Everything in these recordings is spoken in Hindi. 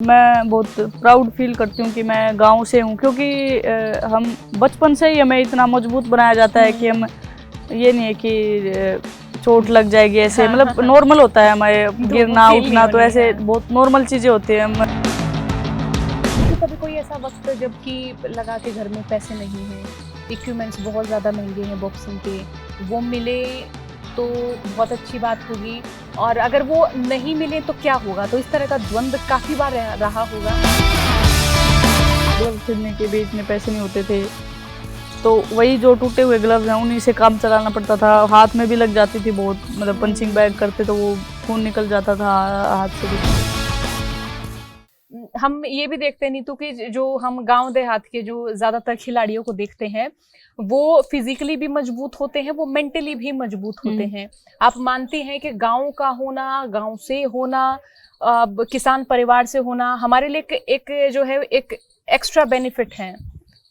मैं बहुत प्राउड फील करती हूँ कि मैं गांव से हूँ, क्योंकि हम बचपन से ही हमें इतना मजबूत बनाया जाता है कि हम ये नहीं है कि चोट लग जाएगी ऐसे, मतलब नॉर्मल होता है हमारे गिरना उठना, तो ऐसे बहुत नॉर्मल चीज़ें होती हैं। तो कभी कोई ऐसा वक्त जबकि लगा के घर में पैसे नहीं हैं, इक्विपमेंट्स बहुत ज़्यादा महंगे हैं बॉक्सिंग के, वो मिले तो बहुत अच्छी बात होगी, और अगर वो नहीं मिले तो क्या होगा? तो इस तरह का द्वंद्व काफ़ी बार रहा होगा। ग्लव्स खरीदने के भी इतने पैसे नहीं होते थे, तो वही जो टूटे हुए ग्लव्स हैं उन्हीं से काम चलाना पड़ता था। हाथ में भी लग जाती थी बहुत, मतलब पंचिंग बैग करते तो वो खून निकल जाता था हाथ से भी। हम ये भी देखते हैं नीतू कि जो हम गांव देहात के जो ज्यादातर खिलाड़ियों को देखते हैं, वो फिजिकली भी मजबूत होते हैं, वो मेंटली भी मजबूत होते हैं। आप मानती हैं कि गांव का होना, गांव से होना, किसान परिवार से होना हमारे लिए एक जो है एक एक्स्ट्रा बेनिफिट है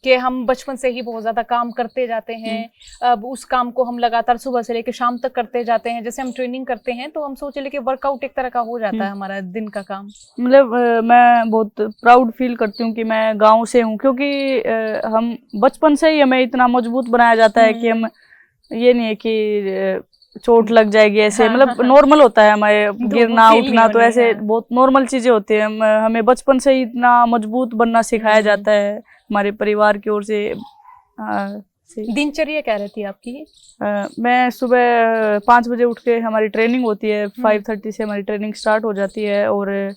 कि हम बचपन से ही बहुत ज्यादा काम करते जाते हैं। अब उस काम को हम लगातार सुबह से लेकर शाम तक करते जाते हैं। जैसे हम ट्रेनिंग करते हैं तो हम सोच ले कि वर्कआउट एक तरह का हो जाता है हमारा दिन का काम। मतलब मैं बहुत प्राउड फील करती हूँ कि मैं गांव से हूँ, क्योंकि हम बचपन से ही हमें इतना मजबूत बनाया जाता है कि हम ये नहीं है कि चोट लग जाएगी ऐसे, मतलब नॉर्मल होता है हमारे गिरना उठना, तो ऐसे बहुत नॉर्मल चीजें होती हैं। हमें बचपन से ही इतना मजबूत बनना सिखाया जाता है हमारे परिवार की ओर से। दिनचर्या क्या रहती है आपकी? मैं सुबह 5 बजे उठ के, हमारी ट्रेनिंग होती है 5:30 से हमारी ट्रेनिंग स्टार्ट हो जाती है, और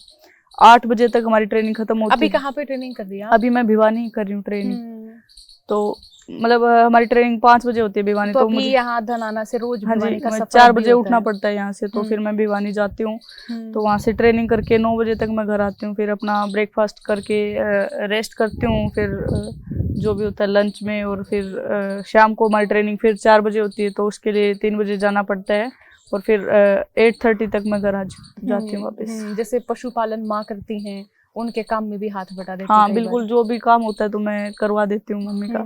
8 बजे तक हमारी ट्रेनिंग खत्म होती है। अभी कहाँ पे ट्रेनिंग कर रही है? अभी मैं भिवानी कर रही हूँ ट्रेनिंग। तो मतलब हमारी ट्रेनिंग 5 बजे होती है भिवानी, तो मुझे यहाँ धनाना से रोज भिवानी का सफर 4 बजे उठना पड़ता है यहाँ से, तो फिर मैं भिवानी जाती हूँ। तो वहाँ से ट्रेनिंग करके 9 बजे तक मैं घर आती हूँ, फिर अपना ब्रेकफास्ट करके रेस्ट करती हूँ, फिर जो भी होता है लंच में, और फिर शाम को हमारी ट्रेनिंग फिर 4 बजे होती है, तो उसके लिए 3 बजे जाना पड़ता है, और फिर 8:30 तक मैं घर आ जाती हूँ वापस। जैसे पशुपालन माँ करती हैं, उनके काम में भी हाथ बटा देती हाँ बिल्कुल, जो भी काम होता है तो मैं करवा देती हूँ मम्मी का।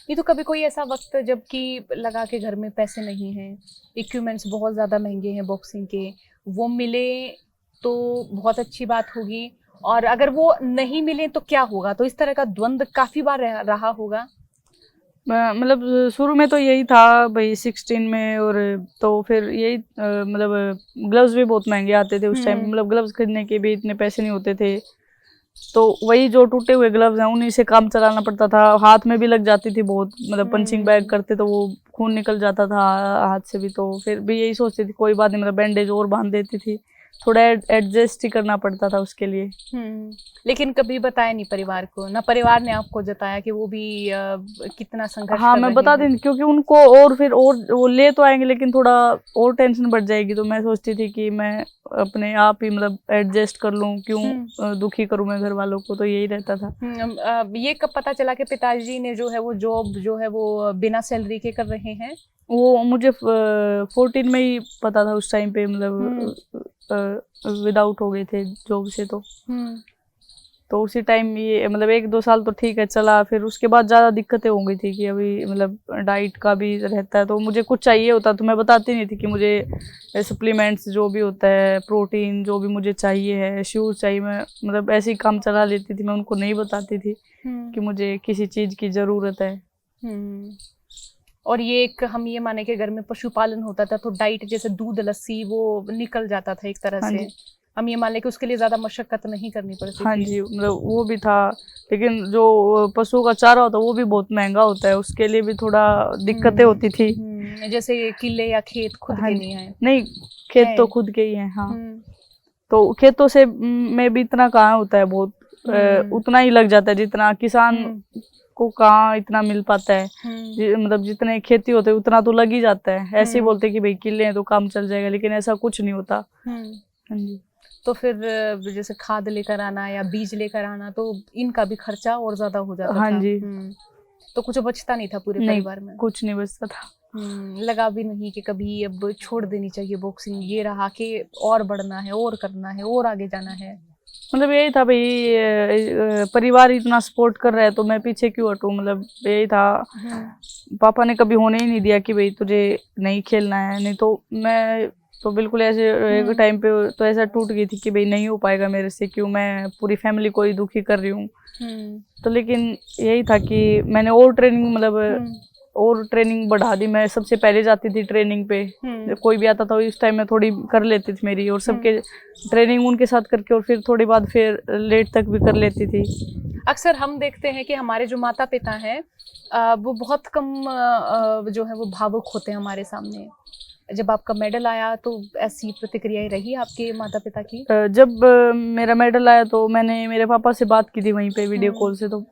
ये तो कभी कोई ऐसा वक्त जबकि लगा के घर में पैसे नहीं हैं, इक्विपमेंट्स बहुत ज़्यादा महंगे हैं बॉक्सिंग के, वो मिले तो बहुत अच्छी बात होगी, और अगर वो नहीं मिले तो क्या होगा? तो इस तरह का द्वंद्व काफ़ी बार रहा होगा। मतलब शुरू में तो यही था भाई 16 में, और तो फिर यही मतलब ग्लव्स भी बहुत महंगे आते थे उस टाइम, मतलब ग्लव्स खरीदने के भी इतने पैसे नहीं होते थे, तो वही जो टूटे हुए ग्लव्स हैं उन्हीं से काम चलाना पड़ता था। हाथ में भी लग जाती थी बहुत, मतलब पंचिंग बैग करते तो वो खून निकल जाता था हाथ से भी, तो फिर भी यही सोचती थी कोई बात नहीं, मतलब बैंडेज और बांध देती थी, थोड़ा एडजस्ट ही करना पड़ता था उसके लिए। लेकिन कभी बताया नहीं परिवार को? ना परिवार ने आपको जताया कि वो भी कितना संघर्ष हाँ कर मैं रहे बता हैं? देती, क्योंकि उनको और फिर और वो ले तो आएंगे लेकिन थोड़ा और टेंशन बढ़ जाएगी, तो मैं सोचती थी कि मैं अपने आप ही मतलब एडजस्ट कर लूँ, क्यों दुखी करूँ मैं घर वालों को, तो यही रहता था। ये कब पता चला कि पिताजी ने जो है वो जॉब जो है वो बिना सैलरी के कर रहे हैं? वो मुझे 14 में ही पता था उस टाइम पे, मतलब विदाउट हो गए थे जॉब से, तो उसी टाइम ये मतलब 1-2 साल तो ठीक है चला, फिर उसके बाद ज़्यादा दिक्कतें हो गई थी कि अभी मतलब डाइट का भी रहता है, तो मुझे कुछ चाहिए होता तो मैं बताती नहीं थी कि मुझे सप्लीमेंट्स जो भी होता है, प्रोटीन जो भी मुझे चाहिए है, शूज़ चाहिए, मैं मतलब ऐसे ही काम चला लेती थी, मैं उनको नहीं बताती थी कि मुझे किसी चीज़ की ज़रूरत है। और ये एक हम ये माने कि घर में पशुपालन होता था तो डाइट जैसे दूध लस्सी वो निकल जाता था एक तरह से, हम ये मान लें कि उसके लिए ज्यादा मशक्कत नहीं करनी पड़ती थी। हाँ जी, मतलब वो भी था, लेकिन जो पशुओं का चारा होता है वो भी बहुत महंगा होता है, उसके लिए भी थोड़ा दिक्कतें होती थी। जैसे किले या खेत खुद के नहीं है? नहीं, खेत तो खुद के ही हैं। हाँ, तो खेतों से में भी इतना कहाँ होता है, बहुत उतना ही लग जाता है जितना किसान को कहाँ इतना मिल पाता है। मतलब जितने खेती होते हैं उतना तो लग ही जाता है। ऐसे ही बोलते हैं कि भाई किले हैं तो काम चल जाएगा, लेकिन ऐसा कुछ नहीं होता। हाँ जी। तो फिर जैसे खाद लेकर आना या बीज लेकर आना, तो इनका भी खर्चा और ज्यादा हो जाता था। हाँ जी। तो कुछ बचता नहीं था पूरे परिवार में? कुछ नहीं बचता था। लगा भी नहीं कि कभी अब छोड़ देनी चाहिए बॉक्सिंग, ये रहा कि और बढ़ना है और करना है और आगे जाना है? मतलब यही था भाई, परिवार इतना सपोर्ट कर रहा है तो मैं पीछे क्यों हटूं, मतलब यही था। पापा ने कभी होने ही नहीं दिया कि भाई तुझे नहीं खेलना है, नहीं तो मैं तो बिल्कुल ऐसे एक टाइम पे तो ऐसा टूट गई थी कि भाई नहीं हो पाएगा मेरे से, क्यों मैं पूरी फैमिली को ही दुखी कर रही हूँ। तो लेकिन यही था कि मैंने और ट्रेनिंग मतलब और ट्रेनिंग बढ़ा दी। मैं सबसे पहले जाती थी ट्रेनिंग पे, कोई भी आता था उस टाइम में थोड़ी कर लेती थी मेरी, और सबके ट्रेनिंग उनके साथ करके और फिर थोड़ी बाद फिर लेट तक भी कर लेती थी। अक्सर हम देखते हैं कि हमारे जो माता पिता हैं वो बहुत कम जो है वो भावुक होते हैं हमारे सामने। जब आपका मेडल आया तो ऐसी प्रतिक्रियाएं रही आपके माता पिता की? जब मेरा मेडल आया तो मैंने मेरे पापा से बात की थी वहीं पे वीडियो कॉल से। तो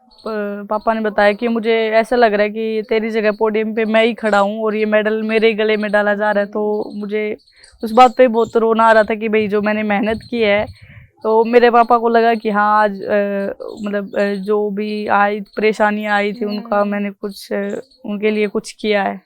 पापा ने बताया कि मुझे ऐसा लग रहा है कि तेरी जगह पोडियम पे मैं ही खड़ा हूँ और ये मेडल मेरे ही गले में डाला जा रहा है। तो मुझे उस बात पे बहुत रोना आ रहा था कि भाई जो मैंने मेहनत की है, तो मेरे पापा को लगा कि हाँ आज मतलब जो भी आई परेशानियाँ आई थी उनका मैंने कुछ उनके लिए कुछ किया है।